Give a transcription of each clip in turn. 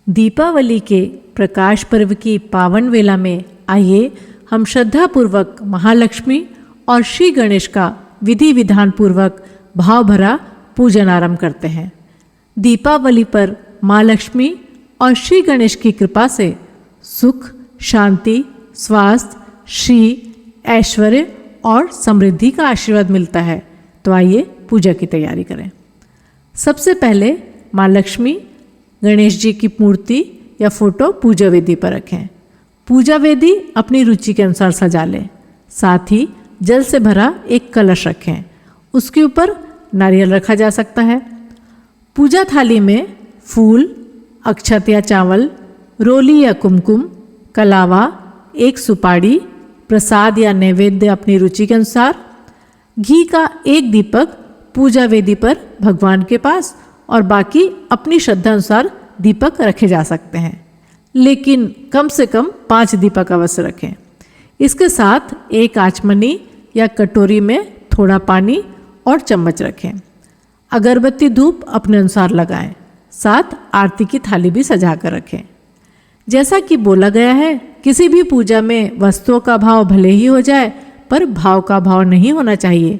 दीपावली के प्रकाश पर्व की पावन वेला में आइए हम श्रद्धापूर्वक महालक्ष्मी और श्री गणेश का विधि विधान पूर्वक भाव भरा पूजन आरंभ करते हैं। दीपावली पर माँ लक्ष्मी और श्री गणेश की कृपा से सुख, शांति, स्वास्थ्य, श्री, ऐश्वर्य और समृद्धि का आशीर्वाद मिलता है। तो आइए पूजा की तैयारी करें। सबसे पहले माँ लक्ष्मी, गणेश जी की मूर्ति या फोटो पूजा वेदी पर रखें। पूजा वेदी अपनी रुचि के अनुसार सजा लें। साथ ही जल से भरा एक कलश रखें। उसके ऊपर नारियल रखा जा सकता है। पूजा थाली में फूल, अक्षत या चावल, रोली या कुमकुम, कलावा, एक सुपारी, प्रसाद या नैवेद्य अपनी रुचि के अनुसार, घी का एक दीपक पूजा वेदी पर भगवान के पास और बाकी अपनी श्रद्धा अनुसार दीपक रखे जा सकते हैं, लेकिन कम से कम 5 दीपक अवश्य रखें। इसके साथ एक आचमनी या कटोरी में थोड़ा पानी और चम्मच रखें। अगरबत्ती धूप अपने अनुसार लगाएं। साथ आरती की थाली भी सजा कर रखें। जैसा कि बोला गया है, किसी भी पूजा में वस्तुओं का भाव भले ही हो जाए पर भाव का भाव नहीं होना चाहिए।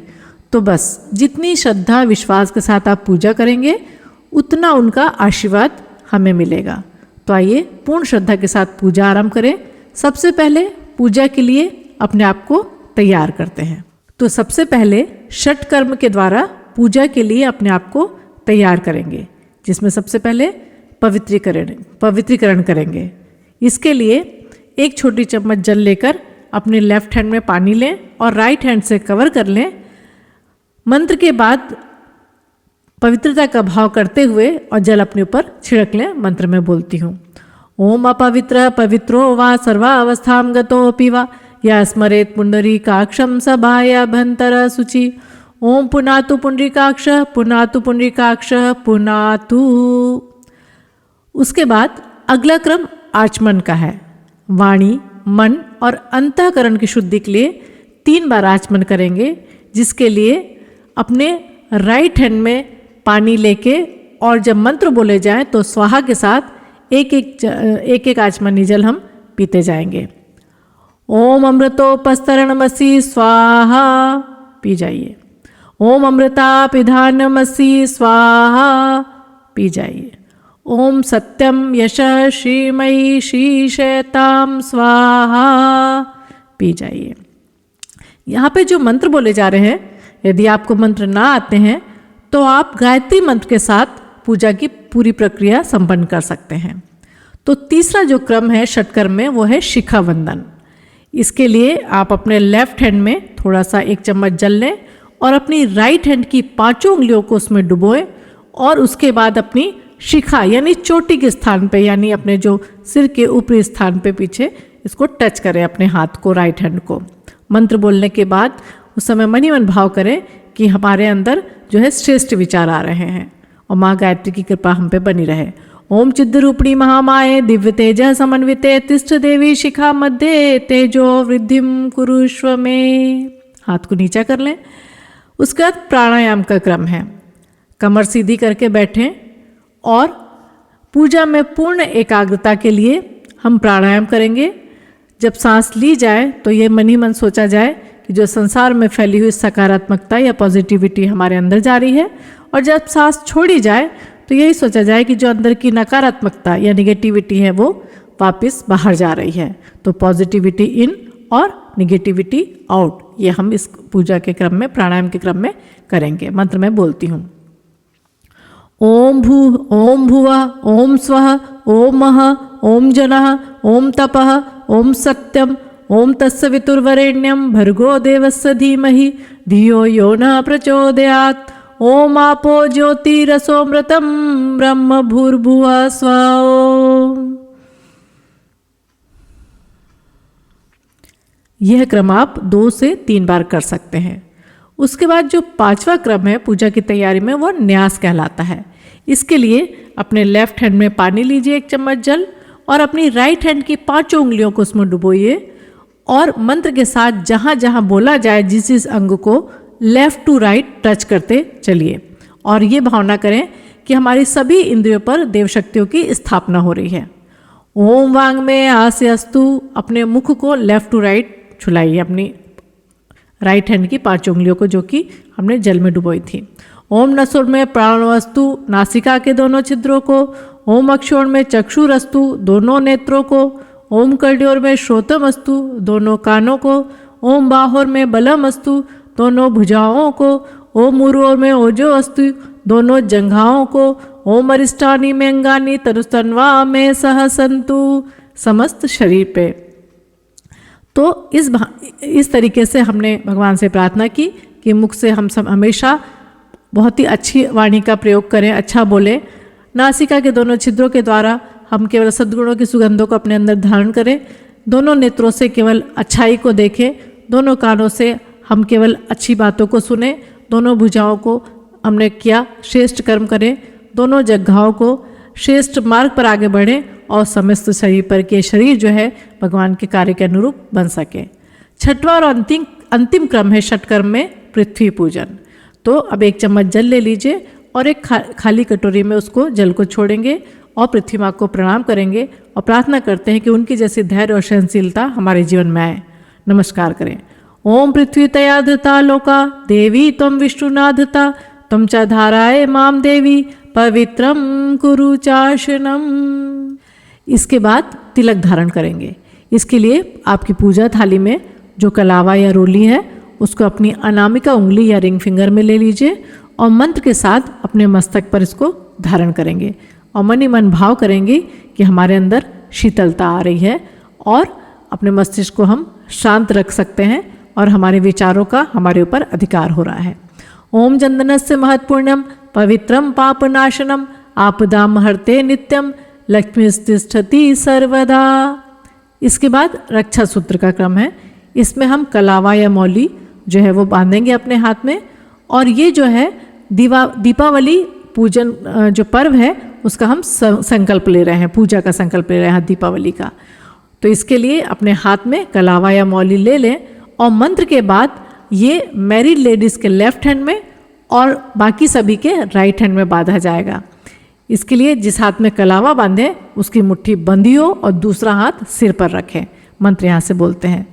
तो बस जितनी श्रद्धा विश्वास के साथ आप पूजा करेंगे उतना उनका आशीर्वाद हमें मिलेगा। तो आइए पूर्ण श्रद्धा के साथ पूजा आरंभ करें। सबसे पहले पूजा के लिए अपने आप को तैयार करते हैं। तो सबसे पहले षट कर्म के द्वारा पूजा के लिए अपने आप को तैयार करेंगे, जिसमें सबसे पहले पवित्रीकरण करेंगे। इसके लिए एक छोटी चम्मच जल लेकर अपने लेफ्ट हैंड में पानी लें और राइट हैंड से कवर कर लें। मंत्र के बाद पवित्रता का भाव करते हुए और जल अपने ऊपर छिड़क लें। मंत्र में बोलती हूँ, ओम अपवित्र पवित्रो वा सर्वावस्थां गतोऽपि वा या स्मरेत् पुंडरीकाक्षं सभायाभ्यंतर शुचि। ओम पुनातु पुंडरीकाक्ष, पुनातु पुंडरीकाक्ष, पुनातु। उसके बाद अगला क्रम आचमन का है। वाणी, मन और अंतःकरण की शुद्धि के लिए 3 बार आचमन करेंगे, जिसके लिए अपने राइट हैंड में पानी लेके और जब मंत्र बोले जाएं तो स्वाहा के साथ एक आचमनी जल हम पीते जाएंगे। ओम अमृतोपस्तरणमसि स्वाहा, पी जाइए। ओम अमृता पिधानमसि स्वाहा, पी जाइए। ओम सत्यम यशः श्रीमयी श्रीशैताम स्वाहा, पी जाइए। यहाँ पे जो मंत्र बोले जा रहे हैं, यदि आपको मंत्र ना आते हैं तो आप गायत्री मंत्र के साथ पूजा की पूरी प्रक्रिया संपन्न कर सकते हैं। तो तीसरा जो क्रम है षटकर्म में, वो है शिखा वंदन। इसके लिए आप अपने लेफ्ट हैंड में थोड़ा सा 1 चम्मच जल लें और अपनी राइट हैंड की 5 उंगलियों को उसमें डुबोएं और उसके बाद अपनी शिखा यानी चोटी के स्थान पे, यानी अपने जो सिर के ऊपरी स्थान पे पीछे इसको टच करें अपने हाथ को, राइट हैंड को। मंत्र बोलने के बाद उस समय मन ही मन भाव करें कि हमारे अंदर जो है श्रेष्ठ विचार आ रहे हैं और माँ गायत्री की कृपा हम पे बनी रहे। ओम चिद्ध रूपिणी महामाये दिव्य तेज समन्विते तिष्ठ देवी शिखा मध्य तेजो वृद्धिम कुरुष्व में। हाथ को नीचा कर लें। उसके बाद प्राणायाम का क्रम है। कमर सीधी करके बैठें और पूजा में पूर्ण एकाग्रता के लिए हम प्राणायाम करेंगे। जब सांस ली जाए तो ये मन ही मन सोचा जाए कि जो संसार में फैली हुई सकारात्मकता या पॉजिटिविटी हमारे अंदर जा रही है, और जब सांस छोड़ी जाए तो यही सोचा जाए कि जो अंदर की नकारात्मकता या निगेटिविटी है वो वापस बाहर जा रही है। तो पॉजिटिविटी इन और निगेटिविटी आउट, ये हम इस पूजा के क्रम में, प्राणायाम के क्रम में करेंगे। मंत्र में बोलती हूँ, ओम भू ओम भुवः ओम स्वः ओम महः ओम जनः ओम तपः ओम सत्यम ओम तत्सवितुर्वरेण्यं भर्गो देवस्य धीमहि धियो यो न प्रचोदयात्। ओम आपो ज्योतिरसोमृतं ब्रह्म भूर्भुवः स्वः। यह क्रम आप 2 से 3 बार कर सकते हैं। उसके बाद जो 5वां क्रम है पूजा की तैयारी में, वो न्यास कहलाता है। इसके लिए अपने लेफ्ट हैंड में पानी लीजिए 1 चम्मच जल और अपनी राइट हैंड की 5 उंगलियों को उसमें डुबोइए और मंत्र के साथ जहाँ जहाँ बोला जाए जिस अंग को लेफ्ट टू राइट टच करते चलिए और ये भावना करें कि हमारी सभी इंद्रियों पर देव शक्तियों की स्थापना हो रही है। ओम वांग में आसे अस्तु, अपने मुख को लेफ्ट टू राइट छुलाइए, अपनी राइट हैंड की 5 उंगलियों को जो कि हमने जल में डुबोई थी। ओम नसुर में प्राणवस्तु, नासिका के दोनों छिद्रों को। ओम अक्षोण में चक्षुरस्तु, दोनों नेत्रों को। ओम कल्ड्योर में श्रोतमस्तु, दोनों कानों को। ओम बाहोर में बलमस्तु, दोनों भुजाओं को। ओम उरोर में ओजो अस्तु, दोनों जंघाओं को। ओम अरिष्टानी में अंगानी, तनुस्तन्वा में सहसंतु, समस्त शरीर पे। तो इस तरीके से हमने भगवान से प्रार्थना की कि मुख से हम सब हमेशा बहुत ही अच्छी वाणी का प्रयोग करें, अच्छा बोलें। नासिका के दोनों छिद्रों के द्वारा हम केवल सद्गुणों की सुगंधों को अपने अंदर धारण करें। दोनों नेत्रों से केवल अच्छाई को देखें। दोनों कानों से हम केवल अच्छी बातों को सुने। दोनों भुजाओं को हमने किया श्रेष्ठ कर्म करें। दोनों जगहों को श्रेष्ठ मार्ग पर आगे बढ़ें और समस्त शरीर पर के शरीर जो है भगवान के कार्य के अनुरूप बन सके। छठवां और अंतिम क्रम है छठ कर्म में पृथ्वी पूजन। तो अब 1 चम्मच जल ले लीजिए और एक खाली कटोरी में उसको जल को छोड़ेंगे और पृथ्वी माँ को प्रणाम करेंगे और प्रार्थना करते हैं कि उनकी जैसी धैर्य और सहनशीलता हमारे जीवन में आए। नमस्कार करें। ओम पृथ्वी तया धृता लोका, देवी त्वं विष्णुनाधृता, त्वं च धाराए माम देवी, पवित्रम कुरु चाशनम। इसके बाद तिलक धारण करेंगे। इसके लिए आपकी पूजा थाली में जो कलावा या रोली है उसको अपनी अनामिका उंगली या रिंग फिंगर में ले लीजिए और मंत्र के साथ अपने मस्तक पर इसको धारण करेंगे और मन ही मन भाव करेंगे कि हमारे अंदर शीतलता आ रही है और अपने मस्तिष्क को हम शांत रख सकते हैं और हमारे विचारों का हमारे ऊपर अधिकार हो रहा है। ओम चंदनस्य महत्पुण्यम, पवित्रम पापनाशनम, आपदाम हरते नित्यम, लक्ष्मी तिष्ठति सर्वदा। इसके बाद रक्षा सूत्र का क्रम है। इसमें हम कलावा या मौली जो है वो बांधेंगे अपने हाथ में और ये जो है दीपावली पूजन जो पर्व है उसका हम संकल्प ले रहे हैं, पूजा का संकल्प ले रहे हैं दीपावली का। तो इसके लिए अपने हाथ में कलावा या मौली ले लें और मंत्र के बाद ये मैरिड लेडीज़ के लेफ्ट हैंड में और बाकी सभी के राइट हैंड में बांधा जाएगा। इसके लिए जिस हाथ में कलावा बांधे उसकी मुट्ठी बंधी हो और दूसरा हाथ सिर पर रखें। मंत्र यहाँ से बोलते हैं।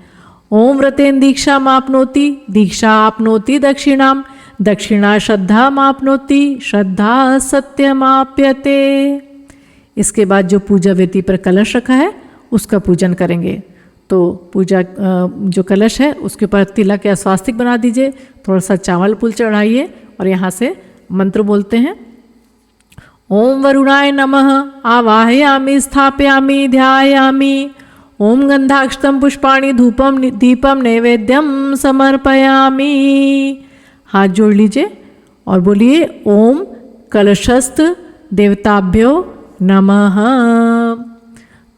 ओम व्रतेन दीक्षा मापनोति, दीक्षा आपनोति दक्षिणाम, दक्षिणा श्रद्धा मापनोति, श्रद्धा सत्यमाप्यते। इसके बाद जो पूजा वेदी पर कलश रखा है उसका पूजन करेंगे। तो पूजा जो कलश है उसके ऊपर तिलक या स्वास्तिक बना दीजिए, थोड़ा सा चावल फूल चढ़ाइए और यहाँ से मंत्र बोलते हैं। ओम वरुणाय नमः, आवाहयामि स्थापयामि ध्यायामि। ओम गंधाक्षतम पुष्पाणि धूपम दीपम नैवेद्यम समर्पयामि। हाथ जोड़ लीजिए और बोलिए ओम कलशस्थ देवताभ्यो नमः।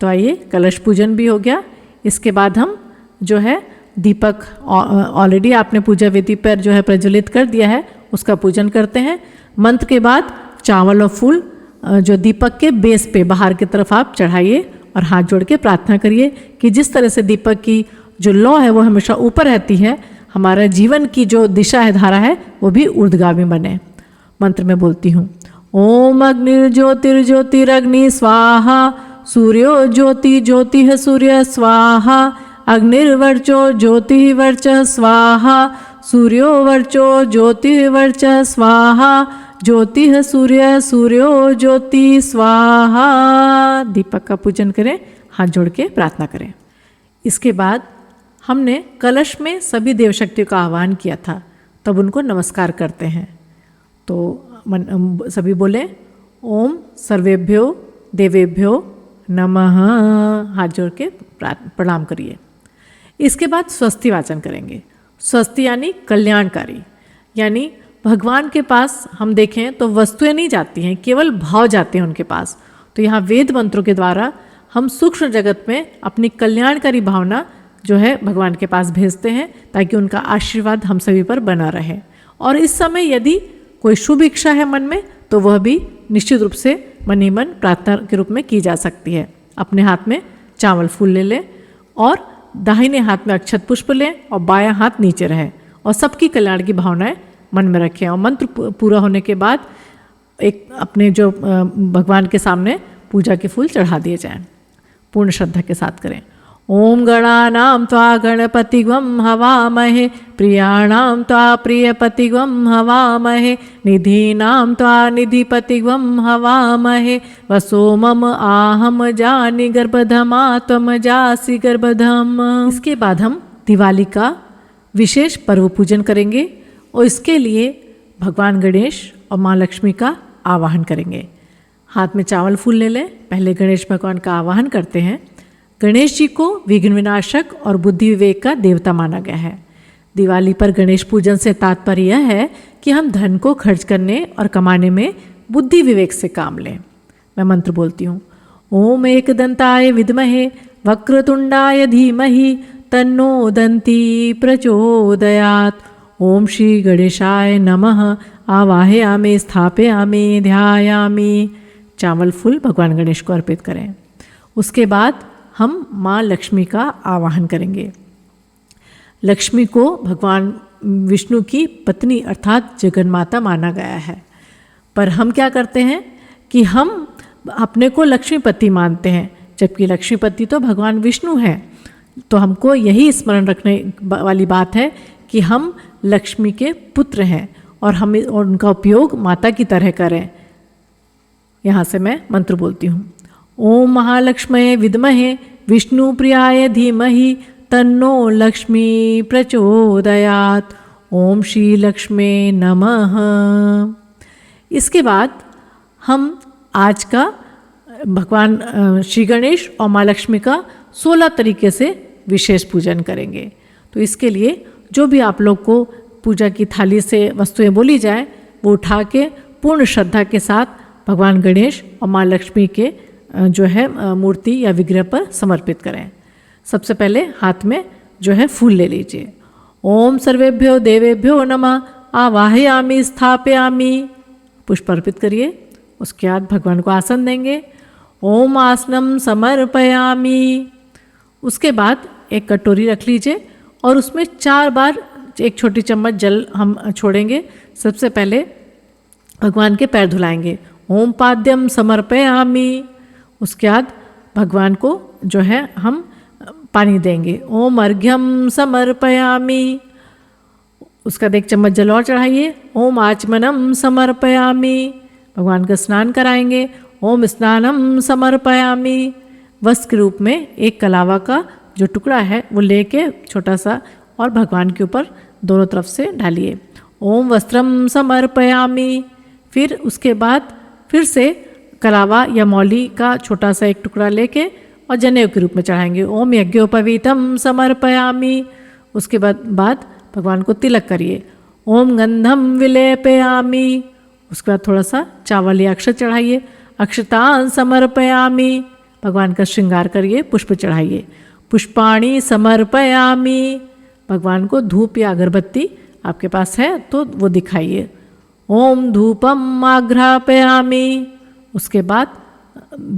तो आइए कलश पूजन भी हो गया। इसके बाद हम जो है दीपक ऑलरेडी आपने पूजा वेदी पर जो है प्रज्वलित कर दिया है उसका पूजन करते हैं। मंत्र के बाद चावल और फूल जो दीपक के बेस पे बाहर की तरफ आप चढ़ाइए और हाथ जोड़ के प्रार्थना करिए कि जिस तरह से दीपक की जो लौ है वो हमेशा ऊपर रहती है, हमारा जीवन की जो दिशा है, धारा है, वो भी ऊर्ध्वगामी बने। मंत्र में बोलती हूँ। ओम अग्निर्ज्योतिर्ज्योतिरग्नि स्वाहा, सूर्यो ज्योति ज्योतिः सूर्य स्वाहा, अग्निर्वर्चो ज्योतिर्वर्च स्वाहा, सूर्यो वर्चो ज्योतिर्वर्च स्वाहा, ज्योतिः सूर्य सूर्यो ज्योति स्वाहा। दीपक का पूजन करें, हाथ जोड़ के प्रार्थना करें। इसके बाद हमने कलश में सभी देव शक्तियों का आह्वान किया था, तब उनको नमस्कार करते हैं। तो सभी बोले ओम सर्वेभ्यो देवेभ्यो नमः, हाथ जोड़ के प्रणाम करिए। इसके बाद स्वस्ति वाचन करेंगे। स्वस्ति यानी कल्याणकारी, यानी भगवान के पास हम देखें तो वस्तुएं नहीं जाती हैं, केवल भाव जाते हैं उनके पास। तो यहाँ वेद मंत्रों के द्वारा हम सूक्ष्म जगत में अपनी कल्याणकारी भावना जो है भगवान के पास भेजते हैं ताकि उनका आशीर्वाद हम सभी पर बना रहे। और इस समय यदि कोई शुभ इच्छा है मन में तो वह भी निश्चित रूप से मन ही मन प्रार्थना के रूप में की जा सकती है। अपने हाथ में चावल फूल ले लें और दाहिने हाथ में अक्षत पुष्प लें और बायां हाथ नीचे रहे और सबकी कल्याण की भावनाएं मन में रखें। और मंत्र पूरा होने के बाद एक अपने जो भगवान के सामने पूजा के फूल चढ़ा दिए जाएं। पूर्ण श्रद्धा के साथ करें। ओम गणानां त्वा गणपतिग्वं हवामहे, प्रियाणां त्वा प्रियपतिग्वं हवामहे, निधीनां त्वा निधिपतिग्वं हवामहे, वसो मम आहम जानि गर्भधमा त्वम जासि गर्भधम। इसके बाद हम दिवाली का विशेष पर्व पूजन करेंगे और इसके लिए भगवान गणेश और माँ लक्ष्मी का आवाहन करेंगे। हाथ में चावल फूल ले लें। पहले गणेश भगवान का आवाहन करते हैं। गणेश जी को विघ्न विनाशक और बुद्धि विवेक का देवता माना गया है। दिवाली पर गणेश पूजन से तात्पर्य यह है कि हम धन को खर्च करने और कमाने में बुद्धि विवेक से काम लें। मैं मंत्र बोलती हूँ। ओम एकदंताय विद्महे वक्रतुंडाय धीमहि तन्नो दंती प्रचोदयात्। ओम श्री गणेशाय नमः आवाहयामि स्थापयामि ध्यायामि। चावल फूल भगवान गणेश को अर्पित करें। उसके बाद हम माँ लक्ष्मी का आवाहन करेंगे। लक्ष्मी को भगवान विष्णु की पत्नी अर्थात जगन्माता माना गया है। पर हम क्या करते हैं कि हम अपने को लक्ष्मीपति मानते हैं, जबकि लक्ष्मीपति तो भगवान विष्णु हैं। तो हमको यही स्मरण रखने वाली बात है कि हम लक्ष्मी के पुत्र हैं और हम उनका उपयोग माता की तरह करें। यहाँ से मैं मंत्र बोलती हूँ। ओम महालक्ष्मये विद्महे विष्णु प्रियाय धीमहि तन्नो लक्ष्मी प्रचोदयात्। ओम श्री लक्ष्मी नमः। इसके बाद हम आज का भगवान श्री गणेश और माँ लक्ष्मी का 16 तरीके से विशेष पूजन करेंगे। तो इसके लिए जो भी आप लोग को पूजा की थाली से वस्तुएं बोली जाए वो उठा के पूर्ण श्रद्धा के साथ भगवान गणेश और माँ लक्ष्मी के जो है मूर्ति या विग्रह पर समर्पित करें। सबसे पहले हाथ में जो है फूल ले लीजिए। ओम सर्वेभ्यो देवेभ्यो नमः आवाहयामि स्थापयामि। पुष्प अर्पित करिए। उसके बाद भगवान को आसन देंगे। ओम आसनम समर्पयामि। उसके बाद एक कटोरी रख लीजिए और उसमें 4 बार 1 छोटी चम्मच जल हम छोड़ेंगे। सबसे पहले भगवान के पैर धुलाएंगे। ओम पाद्यम समर्पयामि। उसके बाद भगवान को जो है हम पानी देंगे। ओम अर्घ्यम समर्पयामि। उसका 1 चम्मच जल और चढ़ाइए। ओम आचमनम समर्पयामि। भगवान का स्नान कराएंगे। ओम स्नानम समर्पयामि। वस्त्र के रूप में एक कलावा का जो टुकड़ा है वो लेके छोटा सा और भगवान के ऊपर दोनों तरफ से डालिए। ओम वस्त्रम समर्पयामि। फिर उसके बाद फिर से कलावा या मौली का छोटा सा एक टुकड़ा लेके और जनेऊ के रूप में चढ़ाएंगे। ओम यज्ञोपवीतम समर्पयामि। उसके बाद भगवान को तिलक करिए। ओम गंधम विलेपयामि। उसके बाद थोड़ा सा चावल या अक्षत चढ़ाइए। अक्षतान समर्पयामि। भगवान का श्रृंगार करिए। पुष्प चढ़ाइए। पुष्पाणि समर्पयामि। भगवान को धूप या अगरबत्ती आपके पास है तो वो दिखाइए। ओम धूपम आघ्रापयामि। उसके बाद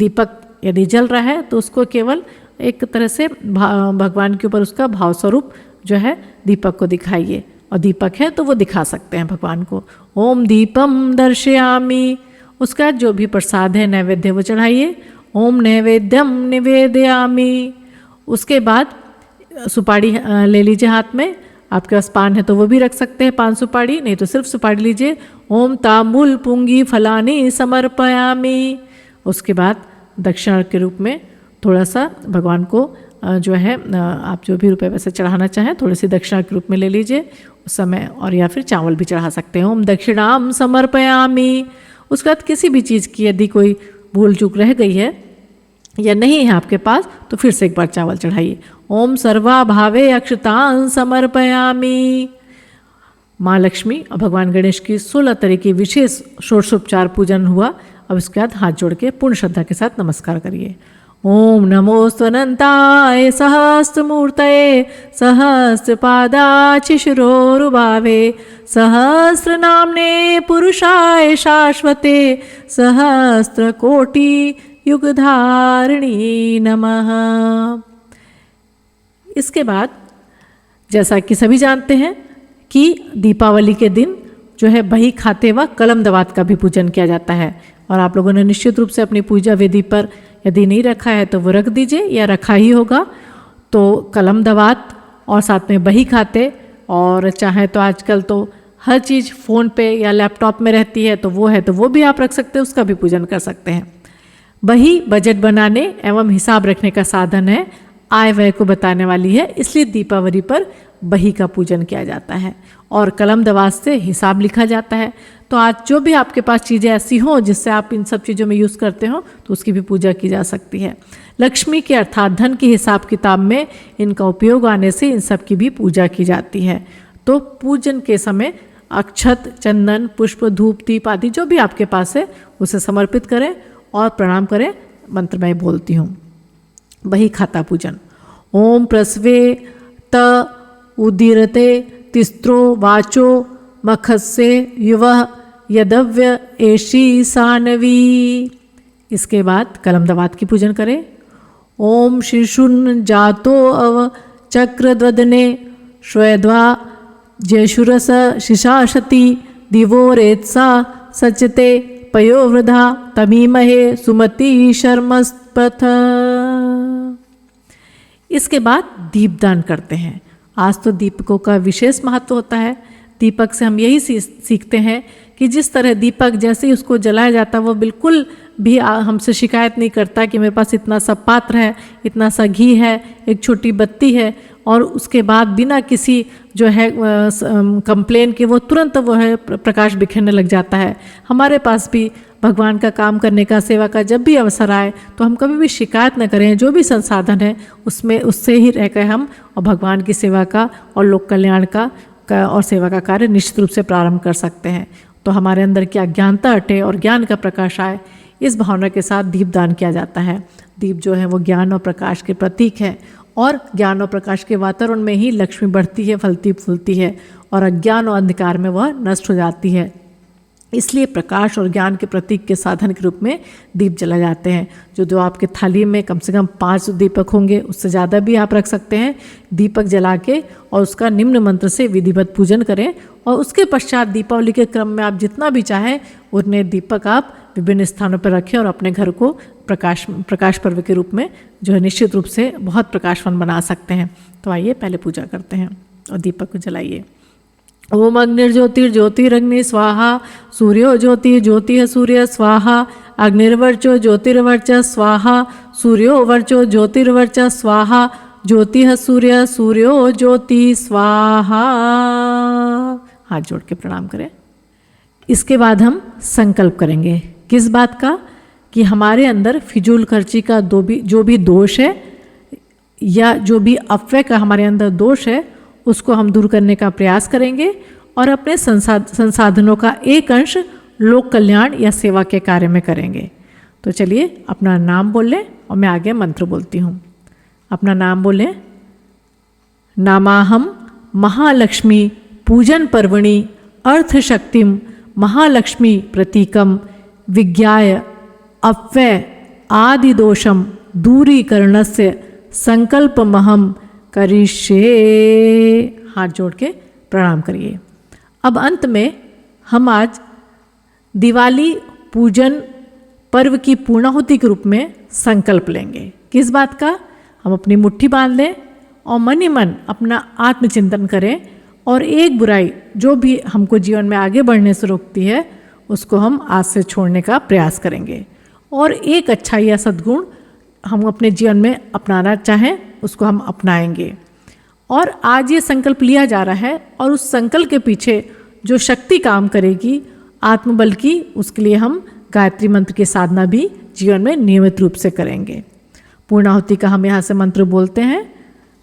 दीपक यदि जल रहा है तो उसको केवल एक तरह से भगवान के ऊपर उसका भाव स्वरूप जो है दीपक को दिखाइए। और दीपक है तो वो दिखा सकते हैं भगवान को। ओम दीपम दर्शयामि। उसका जो भी प्रसाद है नैवेद्य वो चढ़ाइए। ओम नैवेद्यम निवेदयामि। उसके बाद सुपारी ले लीजिए हाथ में। आपके पास पान है तो वो भी रख सकते हैं, पान सुपारी, नहीं तो सिर्फ सुपारी लीजिए। ओम तांबूल पुंगी फलानी समर्पयामि। उसके बाद दक्षिणा के रूप में थोड़ा सा भगवान को जो है आप जो भी रुपए पैसे चढ़ाना चाहें थोड़ी सी दक्षिणा के रूप में ले लीजिए उस समय, और या फिर चावल भी चढ़ा सकते हैं। ओम दक्षिणाम समर्पयामि। उसके बाद किसी भी चीज़ की यदि कोई भूल चूक रह गई है या नहीं है आपके पास तो फिर से एक बार चावल चढ़ाइए। ओम सर्वाभावे अक्षतान समर्पयामि। माँ लक्ष्मी और भगवान गणेश की 16 तरह की विशेष षोडशोपचार पूजन हुआ। अब इसके बाद हाथ जोड़ के पूर्ण श्रद्धा के साथ नमस्कार करिए। ओम नमोस्तनंताय सहस्त्रमूर्तये सहस्रपादाचिशिरोरुभावे सहस्रनाम्ने पुरुषाय शाश्वते सहस्रकोटि युगधारिणी नमः। इसके बाद जैसा कि सभी जानते हैं कि दीपावली के दिन जो है बही खाते व कलम दवात का भी पूजन किया जाता है। और आप लोगों ने निश्चित रूप से अपनी पूजा वेदी पर यदि नहीं रखा है तो वो रख दीजिए, या रखा ही होगा तो कलम दवात और साथ में बही खाते, और चाहे तो आजकल तो हर चीज़ फ़ोन पे या लैपटॉप में रहती है तो वो भी आप रख सकते हैं, उसका भी पूजन कर सकते हैं। बही बजट बनाने एवं हिसाब रखने का साधन है, आय व्यय को बताने वाली है, इसलिए दीपावली पर बही का पूजन किया जाता है और कलम दवात से हिसाब लिखा जाता है। तो आज जो भी आपके पास चीज़ें ऐसी हों जिससे आप इन सब चीज़ों में यूज़ करते हो तो उसकी भी पूजा की जा सकती है। लक्ष्मी के अर्थात धन के हिसाब किताब में इनका उपयोग आने से इन सब की भी पूजा की जाती है। तो पूजन के समय अक्षत, चंदन, पुष्प, धूप, दीप आदि जो भी आपके पास है उसे समर्पित करें और प्रणाम करें। मंत्र मैं बोलती हूँ। बही खाता पूजन। ओम प्रस्वे त उदीरते तिस्त्रो वाचो मखस्य युवः यदव्य एषी सानवी। इसके बाद कलम दवात की पूजन करें। ओम शिशुन जातो अव चक्रद्वदने श्वेद्वा जयशुरस शिशाशति दिवो रेत्सा सचते पयोवृधा तमीमहे सुमति शर्मस्पथ। इसके बाद दीपदान करते हैं। आज तो दीपकों का विशेष महत्व होता है। दीपक से हम यही सीखते हैं कि जिस तरह दीपक जैसे ही उसको जलाया जाता है वो बिल्कुल भी हमसे शिकायत नहीं करता कि मेरे पास इतना सा पात्र है, इतना सा घी है, एक छोटी बत्ती है, और उसके बाद बिना किसी जो है कंप्लेन के वो तुरंत वो है प्रकाश बिखेरने लग जाता है। हमारे पास भी भगवान का काम करने का, सेवा का जब भी अवसर आए तो हम कभी भी शिकायत न करें। जो भी संसाधन है उसमें उससे ही रहकर हम और भगवान की सेवा का और लोक कल्याण का और सेवा का कार्य निश्चित रूप से प्रारंभ कर सकते हैं। तो हमारे अंदर की अज्ञानता हटे और ज्ञान का प्रकाश आए, इस भावना के साथ दीपदान किया जाता है। दीप जो है वो ज्ञान और प्रकाश के प्रतीक है, और ज्ञान और प्रकाश के वातावरण में ही लक्ष्मी बढ़ती है, फलती फूलती है, और अज्ञान और अंधकार में वह नष्ट हो जाती है। इसलिए प्रकाश और ज्ञान के प्रतीक के साधन के रूप में दीप जलाए जाते हैं। जो आपके थाली में कम से कम 5 दीपक होंगे, उससे ज़्यादा भी आप रख सकते हैं। दीपक जला के और उसका निम्न मंत्र से विधिवत पूजन करें, और उसके पश्चात दीपावली के क्रम में आप जितना भी चाहें उतने दीपक आप विभिन्न स्थानों पर रखें और अपने घर को प्रकाश पर्व के रूप में जो है निश्चित रूप से बहुत प्रकाशवान बना सकते हैं। तो आइए पहले पूजा करते हैं और दीपक को जलाइए। ओम अग्निर्ज्योतिर्ज्योतिरग्नि स्वाहा, सूर्यो ज्योतिः सूर्य स्वाहा, अग्निर्वर्चो ज्योतिर्वर्च स्वाहा, सूर्यो वर्चो ज्योतिर्वर्च स्वाहा, ज्योतिः सूर्य सूर्यो ज्योति स्वाहा। हाथ जोड़ के प्रणाम करें। इसके बाद हम संकल्प करेंगे। किस बात का? कि हमारे अंदर फिजूल खर्ची का जो भी दोष है या जो भी अपव्यय का हमारे अंदर दोष है उसको हम दूर करने का प्रयास करेंगे, और अपने संसाधनों का एक अंश लोक कल्याण या सेवा के कार्य में करेंगे। तो चलिए अपना नाम बोल लें और मैं आगे मंत्र बोलती हूँ। अपना नाम बोलें। नामाहम महालक्ष्मी पूजन पर्वणि अर्थशक्तिम महालक्ष्मी प्रतीकम विज्ञाय अपव्यय आदिदोषम दूरीकरणस्य संकल्पमहम करिष्ये। हाथ जोड़ के प्रणाम करिए। अब अंत में हम आज दिवाली पूजन पर्व की पूर्णाहुति के रूप में संकल्प लेंगे। किस बात का? हम अपनी मुट्ठी बांध लें और मन ही मन अपना आत्मचिंतन करें, और एक बुराई जो भी हमको जीवन में आगे बढ़ने से रोकती है उसको हम आज से छोड़ने का प्रयास करेंगे, और एक अच्छाई या सद्गुण हम अपने जीवन में अपनाना चाहें उसको हम अपनाएंगे। और आज ये संकल्प लिया जा रहा है, और उस संकल्प के पीछे जो शक्ति काम करेगी आत्मबल की, उसके लिए हम गायत्री मंत्र की साधना भी जीवन में नियमित रूप से करेंगे। पूर्णाहुति का हम यहाँ से मंत्र बोलते हैं,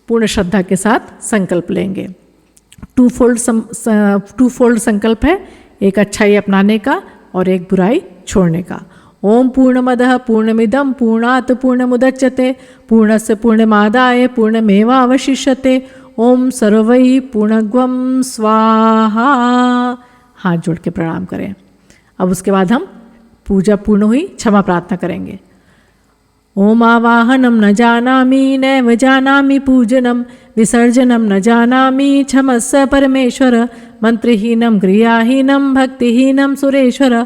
पूर्ण श्रद्धा के साथ संकल्प लेंगे। टू फोल्ड संकल्प है, एक अच्छाई अपनाने का और एक बुराई छोड़ने का। ओम पूर्णमदः पूर्णमिदं पूर्णात् पूर्णमुदच्यते पूर्णस्य पूर्णमादाय पूर्णमेवावशिष्यते ओम सर्वैः पूर्णग्वं स्वाहा। हाथ जोड़ के प्रणाम करें। अब उसके बाद हम पूजा पूर्ण हुई, क्षमा प्रार्थना करेंगे। ओम आवाहनं न जानामि नैव जानामि पूजनं विसर्जनं न जानामि क्षमस्व परमेश्वर मंत्रहीनं क्रियाहीनं भक्तिहीनं सुरेश्वर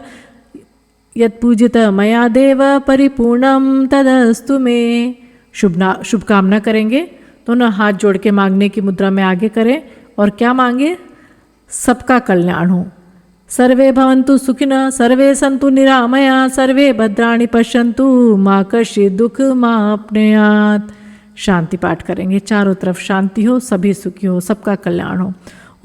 यत्पूजित मया देव परिपूर्णं तदस्तु मे। शुभकामना करेंगे दोनों हाथ जोड़ के मांगने की मुद्रा में आगे करें और क्या मांगे? सबका कल्याण हो। सर्वे भवन्तु सुखिनः, सर्वे सन्तु निरामया, सर्वे भद्राणि पश्यन्तु, माँ कश्चित् दुख माप्नुयात्। शांति पाठ करेंगे, चारों तरफ शांति हो, सभी सुखी हो, सबका कल्याण हो।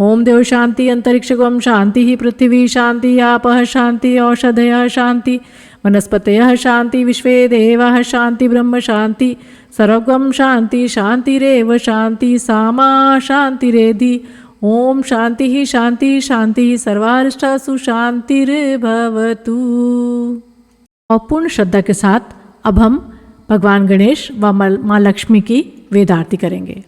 ओम देव शांति अंतरिक्षगम शांति पृथ्वी शांति आपः शांति औषधयः शांति वनस्पतयः शांति विश्वे देवाः शांति ब्रह्म शांति सर्वगम शांति शांतिरेव शांति सामा शांतिरेधि। ओम शांति ही शांति शांति सर्वारिष्टासु शांतिर्भवतु। और पूर्ण श्रद्धा के साथ अब हम भगवान गणेश व माँ लक्ष्मी की वेद आरती करेंगे।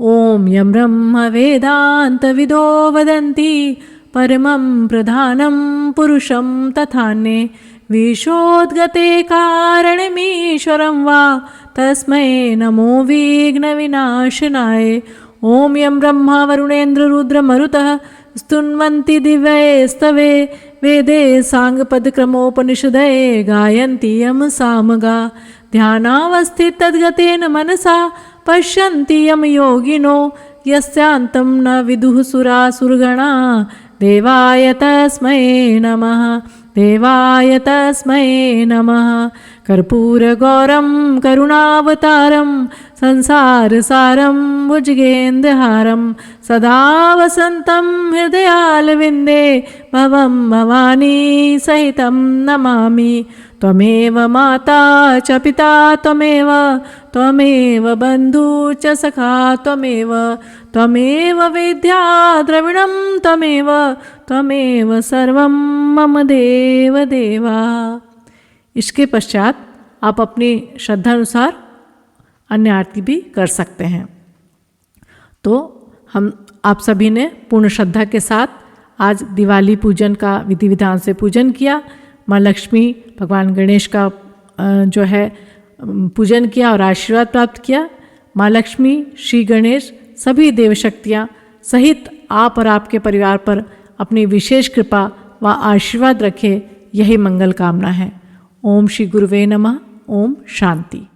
ओम यं ब्रह्म वेदांत विदो वदन्ति परमं प्रधानं पुरुषं तथान्ये विशोद्गते कारणमीश्वरं वा तस्मै नमो विघ्नविनाशनाय। ओम यं ब्रह्मा वरुणेन्द्र रुद्र मरुतः स्तुन्वन्ति दिव्यैस्तवे वेदे सांगपदक्रमोपनिषदये गायन्ति यं सामगा ध्यानावस्थितद्गतेन मनसा पश्यन्ति यं योगिनो यस्यान्तं न विदुः सुरासुरगणा। देवाय तस्मै नमः देवाय तस्मै नमः। कर्पूरगौरं करुणावतारं संसारसारं भुजगेन्द्रहारं सदा वसन्तं हृदयालविन्दे भवं भवानी सहितं नमामि। त्वमेव माता च पिता त्वमेव बन्धु च सखा त्वमेव विद्या द्रविणं त्वमेव सर्वं मम देव देवा। इसके पश्चात आप अपनी श्रद्धानुसार अन्य आरती भी कर सकते हैं। तो हम आप सभी ने पूर्ण श्रद्धा के साथ आज दिवाली पूजन का विधि विधान से पूजन किया। माँ लक्ष्मी भगवान गणेश का जो है पूजन किया और आशीर्वाद प्राप्त किया। माँ लक्ष्मी, श्री गणेश, सभी देव शक्तियाँ सहित आप और आपके परिवार पर अपनी विशेष कृपा व आशीर्वाद रखे, यही मंगल कामना है। ओम श्री गुरुवे नमः। ओम शांति।